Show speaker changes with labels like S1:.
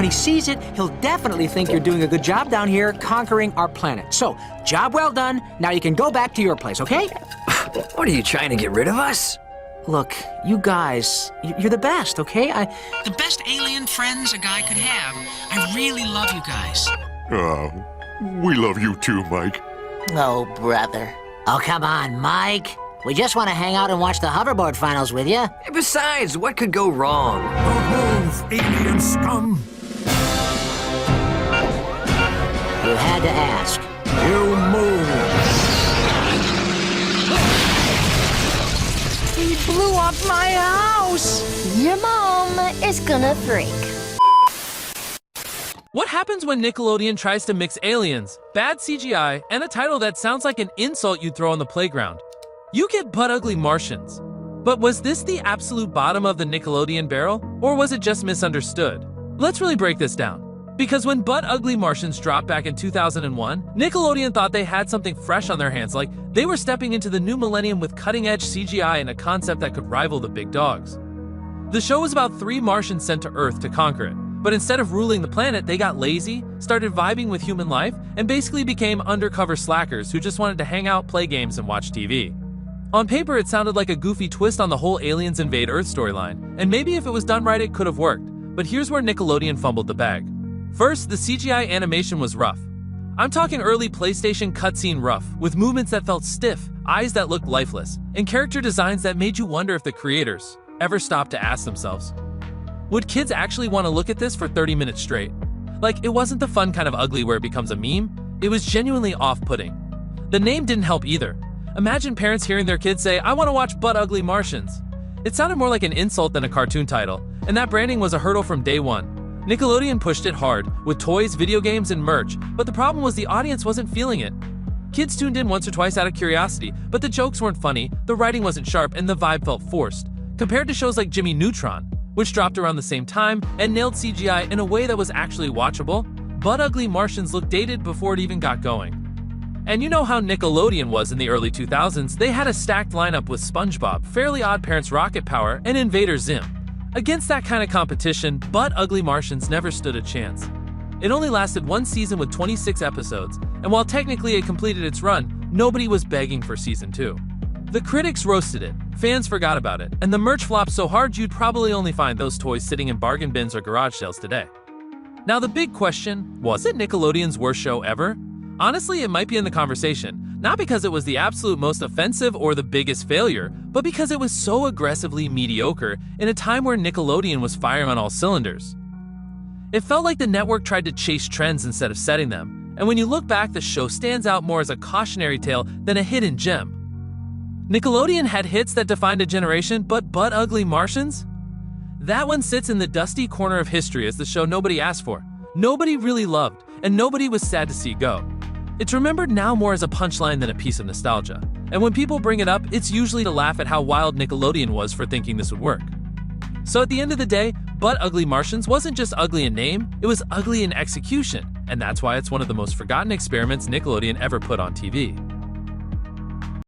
S1: When he sees it, he'll definitely think you're doing a good job down here conquering our planet. So, job well done. Now you can go back to your place, okay?
S2: What, are you trying to get rid of us?
S1: Look, you guys, you're the best, okay? The best alien friends a guy could have. I really love you guys.
S3: Oh, we love you too, Mike.
S4: Oh, brother.
S5: Oh, come on, Mike. We just want to hang out and watch the hoverboard finals with you.
S2: Besides, what could go wrong?
S3: Don't move, alien scum.
S5: You had to ask.
S3: You move.
S1: He blew up my house!
S6: Your mom is gonna freak.
S7: What happens when Nickelodeon tries to mix aliens, bad CGI, and a title that sounds like an insult you'd throw on the playground? You get Butt-Ugly Martians. But was this the absolute bottom of the Nickelodeon barrel, or was it just misunderstood? Let's really break this down. Because when Butt-Ugly Martians dropped back in 2001, Nickelodeon thought they had something fresh on their hands, like they were stepping into the new millennium with cutting-edge CGI and a concept that could rival the big dogs. The show was about 3 Martians sent to Earth to conquer it, but instead of ruling the planet, they got lazy, started vibing with human life, and basically became undercover slackers who just wanted to hang out, play games, and watch TV. On paper, it sounded like a goofy twist on the whole aliens invade Earth storyline, and maybe if it was done right, it could have worked. But here's where Nickelodeon fumbled the bag. First, the CGI animation was rough. I'm talking early PlayStation cutscene rough, with movements that felt stiff, eyes that looked lifeless, and character designs that made you wonder if the creators ever stopped to ask themselves, would kids actually want to look at this for 30 minutes straight? Like, it wasn't the fun kind of ugly where it becomes a meme, it was genuinely off-putting. The name didn't help either. Imagine parents hearing their kids say, "I want to watch Butt-Ugly Martians." It sounded more like an insult than a cartoon title, and that branding was a hurdle from day one. Nickelodeon pushed it hard, with toys, video games, and merch, but the problem was the audience wasn't feeling it. Kids tuned in once or twice out of curiosity, but the jokes weren't funny, the writing wasn't sharp, and the vibe felt forced. Compared to shows like Jimmy Neutron, which dropped around the same time and nailed CGI in a way that was actually watchable, Butt-Ugly Martians looked dated before it even got going. And you know how Nickelodeon was in the early 2000s, they had a stacked lineup with SpongeBob, Fairly Odd Parents' Rocket Power, and Invader Zim. Against that kind of competition, Butt-Ugly Martians never stood a chance. It only lasted 1 season with 26 episodes, and while technically it completed its run, nobody was begging for season 2. The critics roasted it, fans forgot about it, and the merch flopped so hard you'd probably only find those toys sitting in bargain bins or garage sales today. Now the big question, was it Nickelodeon's worst show ever? Honestly, it might be in the conversation, not because it was the absolute most offensive or the biggest failure, but because it was so aggressively mediocre in a time where Nickelodeon was firing on all cylinders. It felt like the network tried to chase trends instead of setting them, and when you look back, the show stands out more as a cautionary tale than a hidden gem. Nickelodeon had hits that defined a generation, but Butt-Ugly Martians? That one sits in the dusty corner of history as the show nobody asked for, nobody really loved, and nobody was sad to see go. It's remembered now more as a punchline than a piece of nostalgia, and when people bring it up, it's usually to laugh at how wild Nickelodeon was for thinking this would work. So at the end of the day, Butt-Ugly Martians wasn't just ugly in name, it was ugly in execution, and that's why it's one of the most forgotten experiments Nickelodeon ever put on TV.